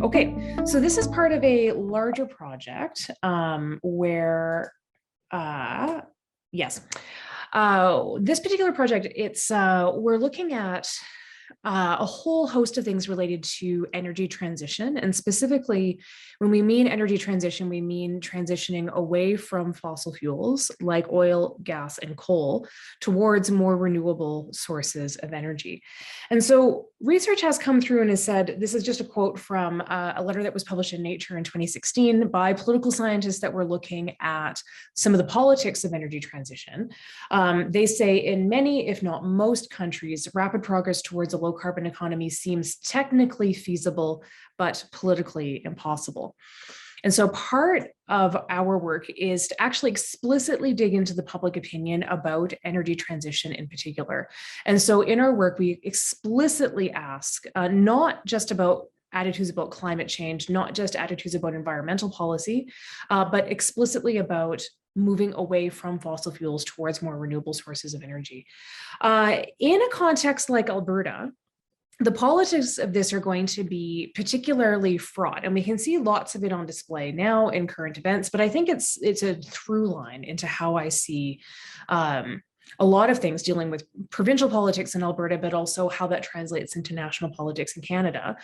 Okay, so this is part of a larger project where, yes, this particular project, we're looking at a whole host of things related to energy transition. And specifically, when we mean energy transition, we mean transitioning away from fossil fuels like oil, gas, and coal towards more renewable sources of energy. And so research has come through and has said, this is just a quote from a letter that was published in Nature in 2016 by political scientists that were looking at some of the politics of energy transition. They say in many, if not most countries, rapid progress towards a low carbon economy seems technically feasible, but politically impossible. And so part of our work is to actually explicitly dig into the public opinion about energy transition in particular. And so in our work, we explicitly ask not just about attitudes about climate change, not just attitudes about environmental policy, but explicitly about moving away from fossil fuels towards more renewable sources of energy. In a context like Alberta, the politics of this are going to be particularly fraught, and we can see lots of it on display now in current events, but I think it's a through line into how I see a lot of things dealing with provincial politics in Alberta, but also how that translates into national politics in Canada.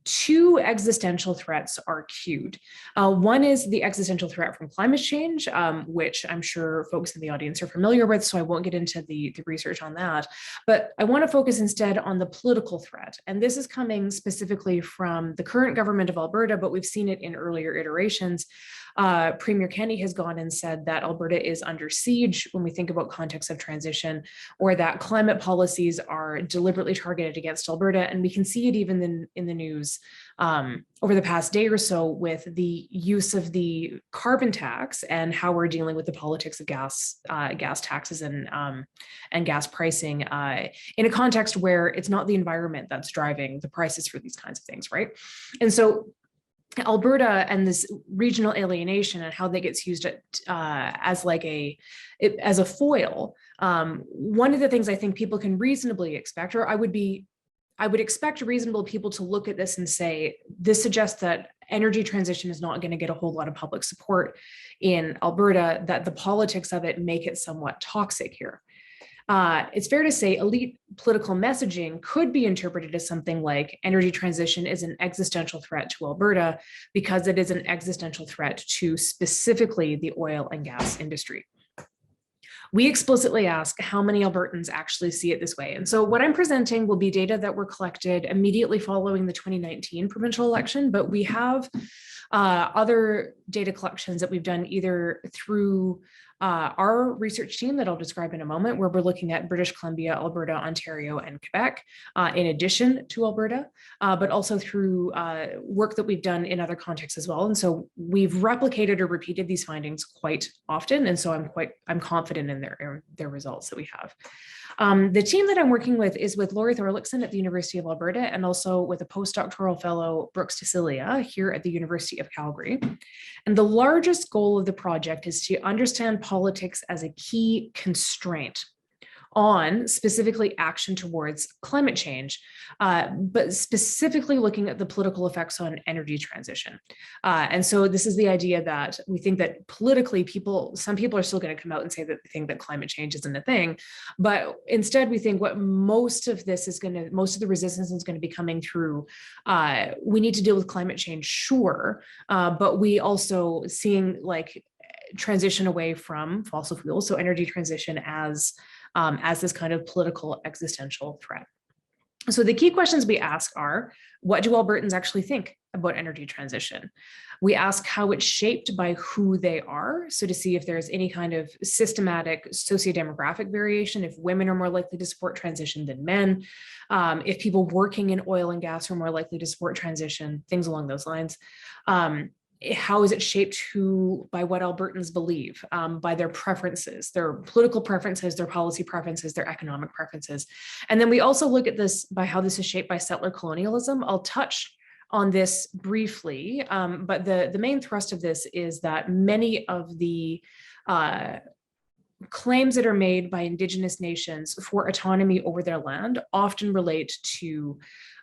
Two existential threats are cued. One is the existential threat from climate change, which I'm sure folks in the audience are familiar with, so I won't get into the research on that. But I want to focus instead on the political threat. And this is coming specifically from the current government of Alberta, but we've seen it in earlier iterations. Premier Kenney has gone and said that Alberta is under siege when we think about context of transition, or that climate policies are deliberately targeted against Alberta. And we can see it even in the news over the past day or so with the use of the carbon tax and how we're dealing with the politics of gas taxes and gas pricing in a context where it's not the environment that's driving the prices for these kinds of things, right? And so Alberta and this regional alienation and how that gets used as a foil. One of the things I think people can reasonably expect, or I would expect reasonable people to look at this and say, this suggests that energy transition is not going to get a whole lot of public support in Alberta, that the politics of it make it somewhat toxic here. It's fair to say elite political messaging could be interpreted as something like energy transition is an existential threat to Alberta because it is an existential threat to specifically the oil and gas industry. We explicitly ask how many Albertans actually see it this way. And so what I'm presenting will be data that were collected immediately following the 2019 provincial election, but we have other data collections that we've done either through our research team that I'll describe in a moment, where we're looking at British Columbia, Alberta, Ontario, and Quebec, in addition to Alberta, but also through work that we've done in other contexts as well. And so we've replicated or repeated these findings quite often. And so I'm confident in their results that we have. The team that I'm working with is with Laurie Thorlickson at the University of Alberta, and also with a postdoctoral fellow, Brooks Ticilia, here at the University of Calgary. And the largest goal of the project is to understand politics as a key constraint on specifically action towards climate change, but specifically looking at the political effects on energy transition. And so this is the idea that we think that politically some people are still going to come out and say that they think that climate change isn't a thing, but instead we think what most of the resistance is going to be coming through, we need to deal with climate change, sure, but we also seeing like transition away from fossil fuels, so energy transition as this kind of political existential threat. So the key questions we ask are, what do Albertans actually think about energy transition? We ask how it's shaped by who they are, so to see if there's any kind of systematic sociodemographic variation, if women are more likely to support transition than men, if people working in oil and gas are more likely to support transition, things along those lines. How is it shaped by what Albertans believe, by their preferences, their political preferences, their policy preferences, their economic preferences. And then we also look at this by how this is shaped by settler colonialism. I'll touch on this briefly, but the main thrust of this is that many of the claims that are made by Indigenous nations for autonomy over their land often relate to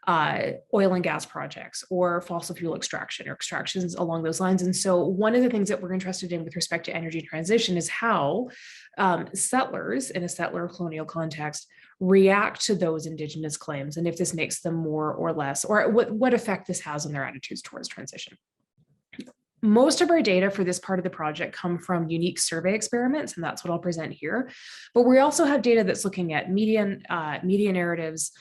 oil and gas projects or fossil fuel extraction or extractions along those lines. And so one of the things that we're interested in with respect to energy transition is how settlers in a settler colonial context react to those Indigenous claims, and if this makes them more or less, or what effect this has on their attitudes towards transition. Most of our data for this part of the project come from unique survey experiments, and that's what I'll present here. But we also have data that's looking at media narratives,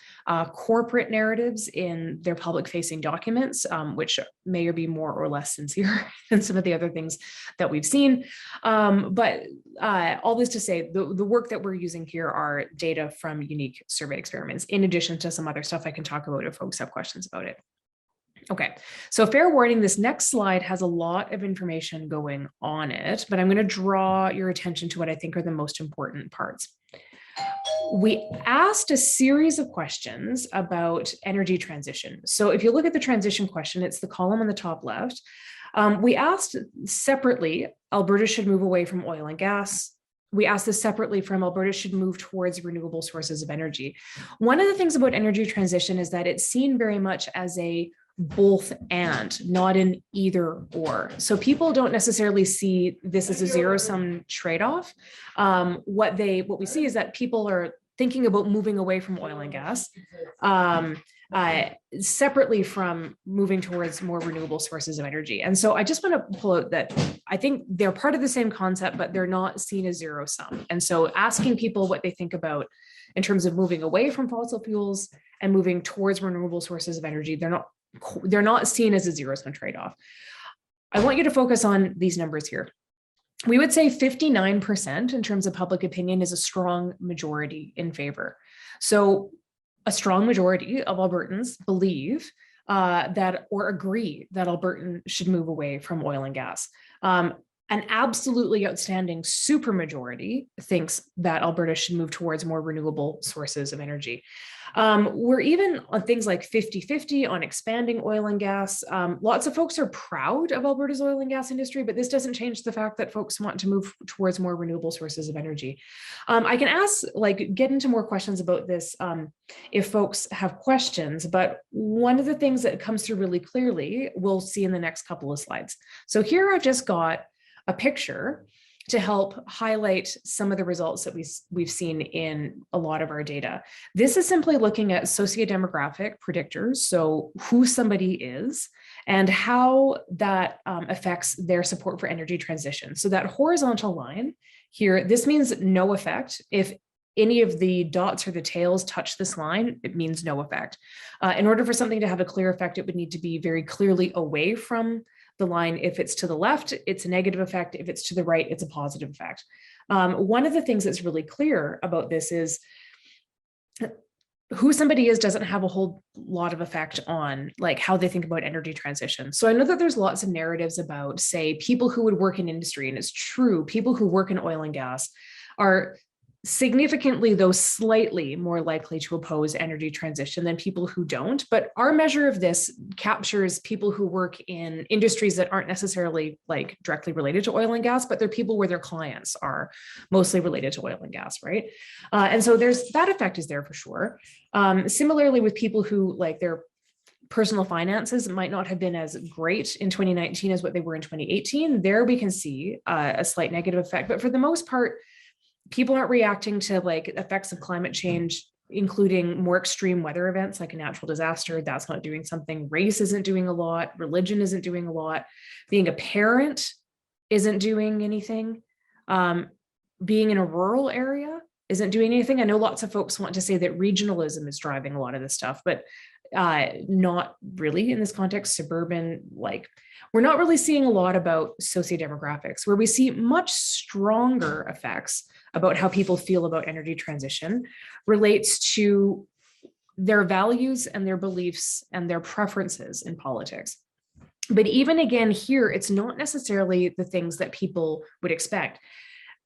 corporate narratives in their public-facing documents, which may be more or less sincere than some of the other things that we've seen. But all this to say, the work that we're using here are data from unique survey experiments, in addition to some other stuff I can talk about if folks have questions about it. Okay, so fair warning, this next slide has a lot of information going on it, but I'm going to draw your attention to what I think are the most important parts. We asked a series of questions about energy transition. So if you look at the transition question, it's the column on the top left. We asked separately, Alberta should move away from oil and gas. We asked this separately from Alberta should move towards renewable sources of energy. One of the things about energy transition is that it's seen very much as a both and, not an either or. So people don't necessarily see this as a zero-sum trade-off. What we see is that people are thinking about moving away from oil and gas separately from moving towards more renewable sources of energy. And so I just want to pull out that I think they're part of the same concept, but they're not seen as zero-sum. And so asking people what they think about in terms of moving away from fossil fuels and moving towards renewable sources of energy, they're not seen as a zero-sum trade-off. I want you to focus on these numbers here. We would say 59% in terms of public opinion is a strong majority in favor. So a strong majority of Albertans believe that or agree that Albertans should move away from oil and gas. An absolutely outstanding supermajority thinks that Alberta should move towards more renewable sources of energy. We're even on things like 50-50 on expanding oil and gas. Lots of folks are proud of Alberta's oil and gas industry, but this doesn't change the fact that folks want to move towards more renewable sources of energy. I can get into more questions about this if folks have questions, but one of the things that comes through really clearly, we'll see in the next couple of slides. So here I've just got a picture to help highlight some of the results that we've seen in a lot of our data. This is simply looking at sociodemographic predictors, so who somebody is and how that affects their support for energy transition. So that horizontal line here, this means no effect. If any of the dots or the tails touch this line, it means no effect. In order for something to have a clear effect, it would need to be very clearly away from the line. If it's to the left, it's a negative effect. If it's to the right, it's a positive effect. One of the things that's really clear about this is who somebody is doesn't have a whole lot of effect on how they think about energy transition. So I know that there's lots of narratives about, say, people who would work in industry, and it's true, people who work in oil and gas are significantly, though slightly, more likely to oppose energy transition than people who don't. But our measure of this captures people who work in industries that aren't necessarily directly related to oil and gas, but they're people where their clients are mostly related to oil and gas, right? And so there's that effect is there for sure. Similarly with people who their personal finances might not have been as great in 2019 as what they were in 2018. There we can see a slight negative effect, but for the most part, people aren't reacting to effects of climate change, including more extreme weather events like a natural disaster. That's not doing something. Race isn't doing a lot. Religion isn't doing a lot. Being a parent isn't doing anything. Being in a rural area isn't doing anything. I know lots of folks want to say that regionalism is driving a lot of this stuff, but not really in this context. Suburban, we're not really seeing a lot about sociodemographics. Where we see much stronger effects about how people feel about energy transition relates to their values and their beliefs and their preferences in politics. But even again here, it's not necessarily the things that people would expect.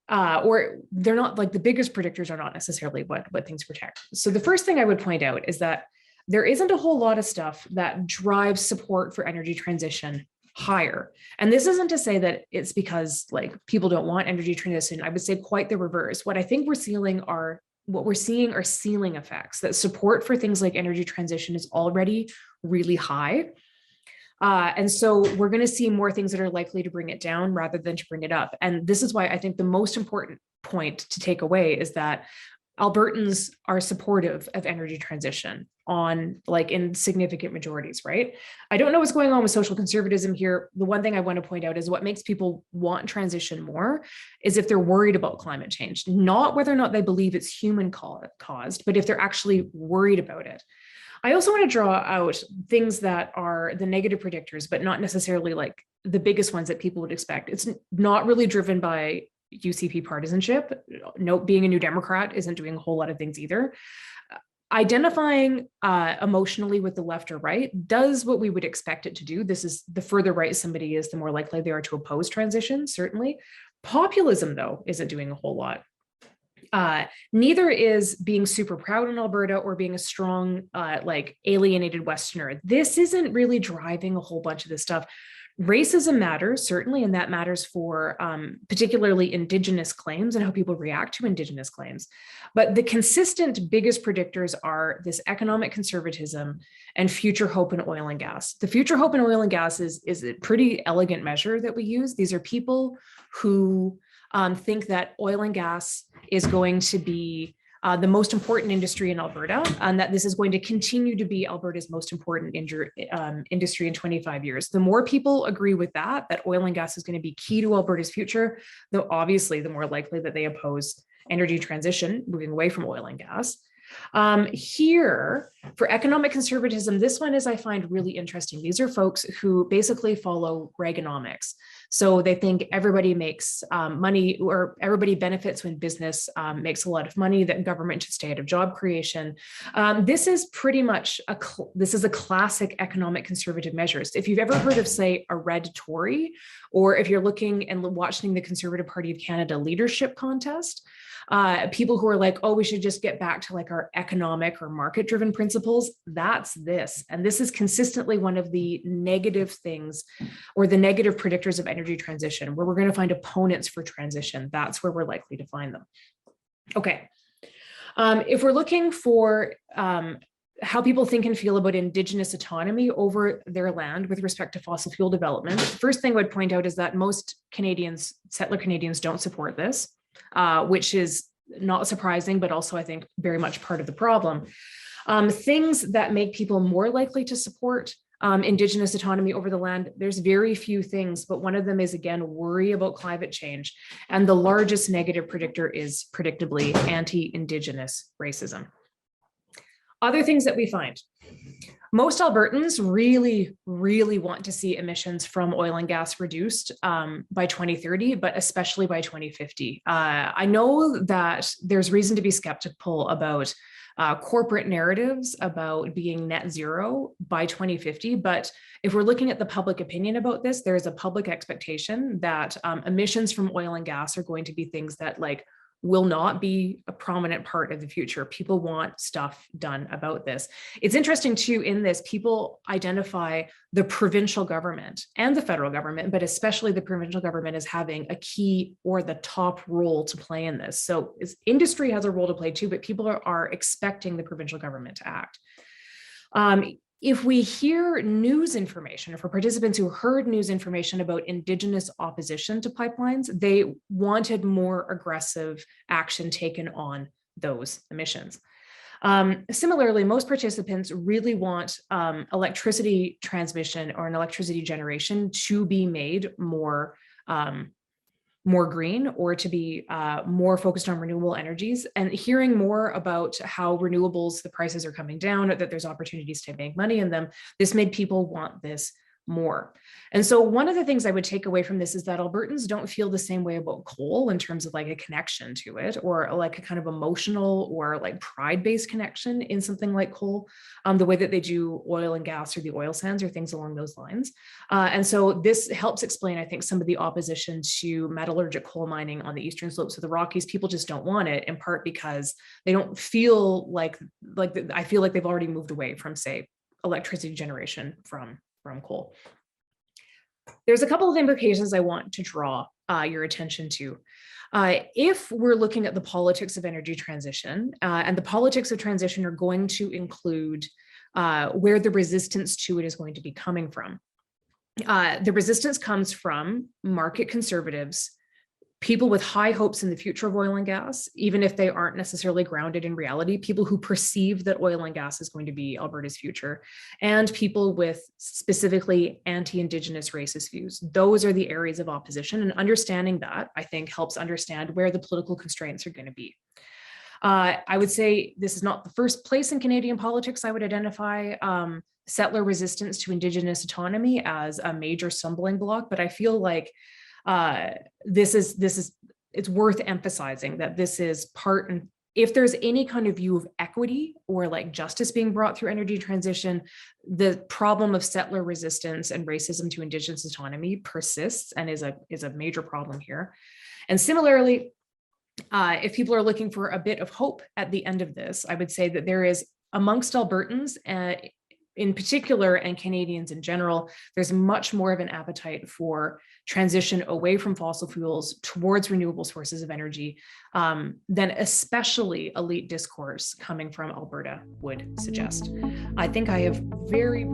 Or they're not the biggest predictors are not necessarily what things protect. So the first thing I would point out is that there isn't a whole lot of stuff that drives support for energy transition higher. And this isn't to say that it's because like people don't want energy transition. I would say quite the reverse. What I think we're seeing are ceiling effects, that support for things like energy transition is already really high. And so we're going to see more things that are likely to bring it down rather than to bring it up. And this is why I think the most important point to take away is that Albertans are supportive of energy transition in significant majorities, right? I don't know what's going on with social conservatism here. The one thing I want to point out is what makes people want transition more is if they're worried about climate change, not whether or not they believe it's human caused, but if they're actually worried about it. I also want to draw out things that are the negative predictors, but not necessarily like the biggest ones that people would expect. It's not really driven by UCP partisanship. Note, being a New Democrat isn't doing a whole lot of things either. Identifying emotionally with the left or right does what we would expect it to do. This is the further right somebody is, the more likely they are to oppose transition, certainly. Populism, though, isn't doing a whole lot. Neither is being super proud in Alberta or being a strong, alienated Westerner. This isn't really driving a whole bunch of this stuff. Racism matters, certainly, and that matters for particularly Indigenous claims and how people react to Indigenous claims. But the consistent biggest predictors are this economic conservatism and future hope in oil and gas. The future hope in oil and gas is a pretty elegant measure that we use. These are people who think that oil and gas is going to be the most important industry in Alberta, and that this is going to continue to be Alberta's most important industry in 25 years. The more people agree with that oil and gas is going to be key to Alberta's future, though obviously the more likely that they oppose energy transition, moving away from oil and gas. Here, for economic conservatism, this one is, I find, really interesting. These are folks who basically follow Reaganomics. So they think everybody makes money, or everybody benefits when business makes a lot of money, that government should stay out of job creation. This is pretty much this is a classic economic conservative measures. If you've ever heard of, say, a red Tory, or if you're looking and watching the Conservative Party of Canada leadership contest, people who are like, oh, we should just get back to like our economic or market driven principles, that's this. And this is consistently one of the negative things, or the negative predictors of energy transition, where we're going to find opponents for transition. That's where we're likely to find them. Okay. If we're looking for how people think and feel about Indigenous autonomy over their land with respect to fossil fuel development, the first thing I would point out is that most Canadians, settler Canadians, don't support this. Which is not surprising, but also I think very much part of the problem. Things that make people more likely to support Indigenous autonomy over the land, there's very few things, but one of them is, again, worry about climate change. And the largest negative predictor is predictably anti-Indigenous racism. Other things that we find. Most Albertans really, really want to see emissions from oil and gas reduced by 2030, but especially by 2050. I know that there's reason to be skeptical about corporate narratives about being net zero by 2050. But if we're looking at the public opinion about this, there is a public expectation that emissions from oil and gas are going to be things that will not be a prominent part of the future. People want stuff done about this. It's interesting too, in this, people identify the provincial government and the federal government, but especially the provincial government, as having a key or the top role to play in this. So industry has a role to play too, but people are expecting the provincial government to act. If we hear news information, or for participants who heard news information about Indigenous opposition to pipelines, they wanted more aggressive action taken on those emissions. Similarly, most participants really want electricity transmission or an electricity generation to be made more green, or to be more focused on renewable energies, and hearing more about how renewables, the prices are coming down, that there's opportunities to make money in them. This made people want this more. And so one of the things I would take away from this is that Albertans don't feel the same way about coal in terms of a connection to it, or a kind of emotional or pride-based connection in something like coal, the way that they do oil and gas or the oil sands or things along those lines. And so this helps explain, I think, some of the opposition to metallurgic coal mining on the eastern slopes of the Rockies. People just don't want it, in part because they don't feel I feel like they've already moved away from, say, electricity generation from coal. There's a couple of implications I want to draw your attention to. If we're looking at the politics of energy transition, and the politics of transition are going to include where the resistance to it is going to be coming from. The resistance comes from market conservatives, people with high hopes in the future of oil and gas, even if they aren't necessarily grounded in reality, people who perceive that oil and gas is going to be Alberta's future, and people with specifically anti-Indigenous racist views. Those are the areas of opposition, and understanding that, I think, helps understand where the political constraints are going to be. I would say this is not the first place in Canadian politics I would identify settler resistance to Indigenous autonomy as a major stumbling block, but I feel like it's worth emphasizing that this is part, and if there's any kind of view of equity or like justice being brought through energy transition, the problem of settler resistance and racism to Indigenous autonomy persists and is a major problem here. And similarly, if people are looking for a bit of hope at the end of this, I would say that there is, amongst Albertans in particular and Canadians in general, there's much more of an appetite for transition away from fossil fuels towards renewable sources of energy than especially elite discourse coming from Alberta would suggest. I think I have very